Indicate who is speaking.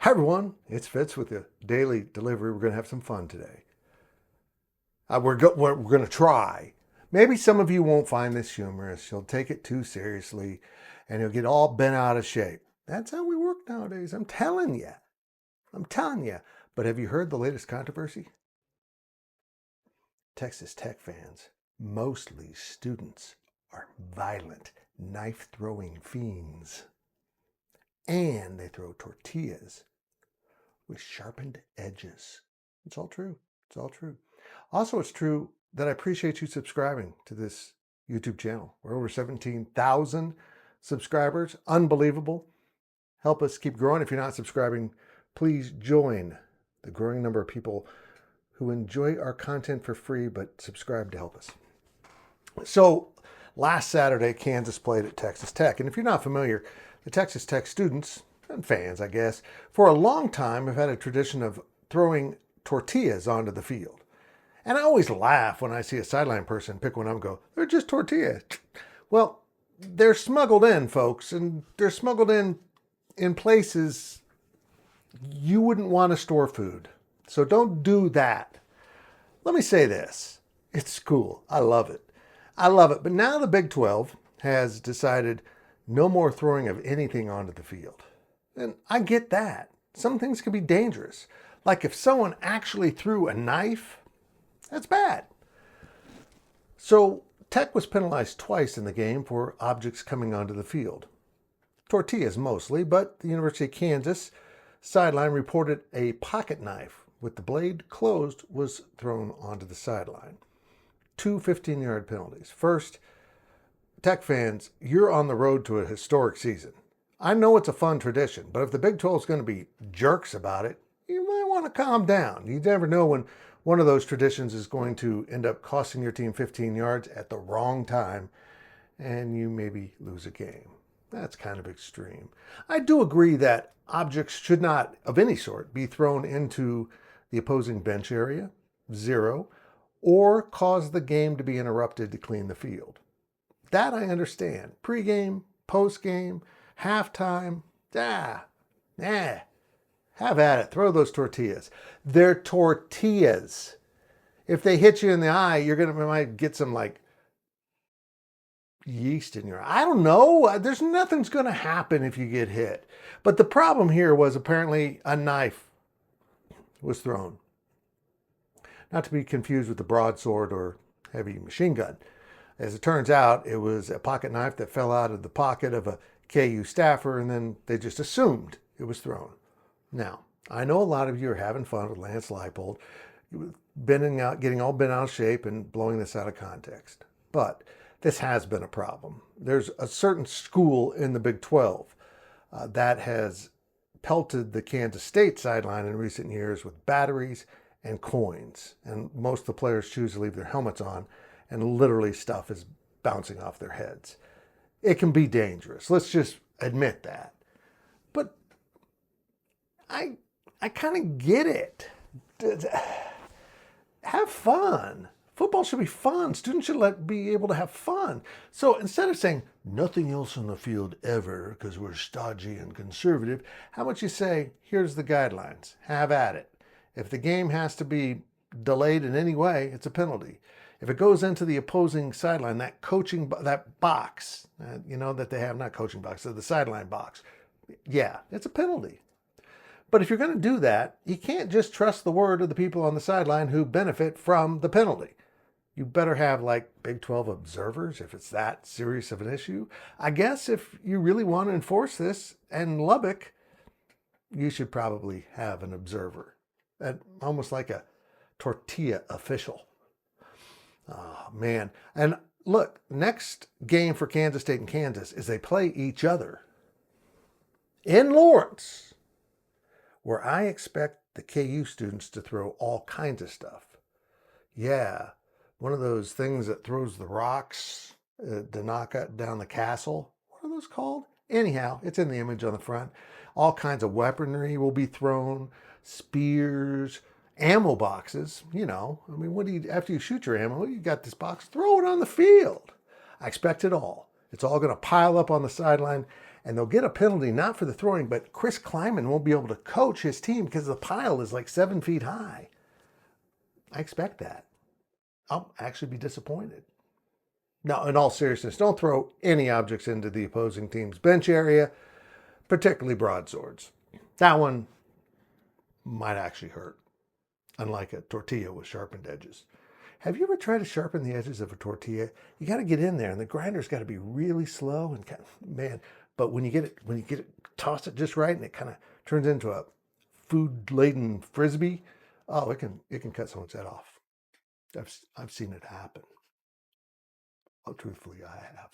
Speaker 1: Hi everyone, it's Fitz with the daily delivery. We're going to have some fun today. We're going to try. Maybe some of you won't find this humorous. You'll take it too seriously and you'll get all bent out of shape. That's how we work nowadays. I'm telling you. But have you heard the latest controversy? Texas Tech fans, mostly students, are violent, knife-throwing fiends. And they throw tortillas with sharpened edges. It's all true. It's all true. Also, it's true that I appreciate you subscribing to this YouTube channel. We're over 17,000 subscribers. Unbelievable. Help us keep growing. If you're not subscribing, please join the growing number of people who enjoy our content for free but subscribe to help us. So last Saturday, Kansas played at Texas Tech. And if you're not familiar, the Texas Tech students and fans, I guess, for a long time have had a tradition of throwing tortillas onto the field. And I always laugh when I see a sideline person pick one up and go, they're just tortillas. Well, they're smuggled in, folks, and they're smuggled in places you wouldn't want to store food. So don't do that. Let me say this. It's cool. I love it. But now the Big 12 has decided no more throwing of anything onto the field. And I get that. Some things can be dangerous. Like if someone actually threw a knife, that's bad. So Tech was penalized twice in the game for objects coming onto the field. Tortillas mostly, but the University of Kansas sideline reported a pocket knife with the blade closed was thrown onto the sideline. 2 15-yard penalties. First, Tech fans, you're on the road to a historic season. I know it's a fun tradition, but if the Big 12 is going to be jerks about it, you might want to calm down. You never know when one of those traditions is going to end up costing your team 15 yards at the wrong time, and you maybe lose a game. That's kind of extreme. I do agree that objects should not, of any sort, be thrown into the opposing bench area, 0, or cause the game to be interrupted to clean the field. That I understand. Pre-game, post-game, halftime, have at it. Throw those tortillas. They're tortillas. If they hit you in the eye, might get some like yeast in your eye. I don't know. There's nothing's going to happen if you get hit. But the problem here was apparently a knife was thrown. Not to be confused with the broadsword or heavy machine gun. As it turns out, it was a pocket knife that fell out of the pocket of a KU staffer, and then they just assumed it was thrown. Now, I know a lot of you are having fun with Lance Leipold, bending out, getting all bent out of shape and blowing this out of context. But this has been a problem. There's a certain school in the Big 12 that has pelted the Kansas State sideline in recent years with batteries and coins. And most of the players choose to leave their helmets on, and literally stuff is bouncing off their heads. It can be dangerous. Let's just admit that. But I kind of get it. Have fun. Football should be fun. Students should be able to have fun. So instead of saying nothing else on the field ever because we're stodgy and conservative, how about you say, here's the guidelines. Have at it. If the game has to be delayed in any way, it's a penalty. If it goes into the opposing sideline, that box, that they have, not coaching box, the sideline box, yeah, it's a penalty. But if you're going to do that, you can't just trust the word of the people on the sideline who benefit from the penalty. You better have like Big 12 observers if it's that serious of an issue. I guess if you really want to enforce this in Lubbock, you should probably have an observer, almost like a tortilla official. Oh, man. And look, next game for Kansas State and Kansas is they play each other in Lawrence, where I expect the KU students to throw all kinds of stuff. Yeah, one of those things that throws the rocks to knock down the castle. What are those called? Anyhow, it's in the image on the front. All kinds of weaponry will be thrown, spears, ammo boxes, after you shoot your ammo, you got this box, throw it on the field. I expect it all. It's all going to pile up on the sideline, And they'll get a penalty, not for the throwing, but Chris Kleiman won't be able to coach his team because the pile is like 7 feet high. I expect that. I'll actually be disappointed. Now, in all seriousness, don't throw any objects into the opposing team's bench area, particularly broadswords. That one might actually hurt, unlike a tortilla with sharpened edges. Have you ever tried to sharpen the edges of a tortilla? You got to get in there, and the grinder's got to be really slow and man. But when you get it, toss it just right, and it kind of turns into a food-laden frisbee. Oh, it can cut someone's head off. I've seen it happen. Oh, truthfully, I have.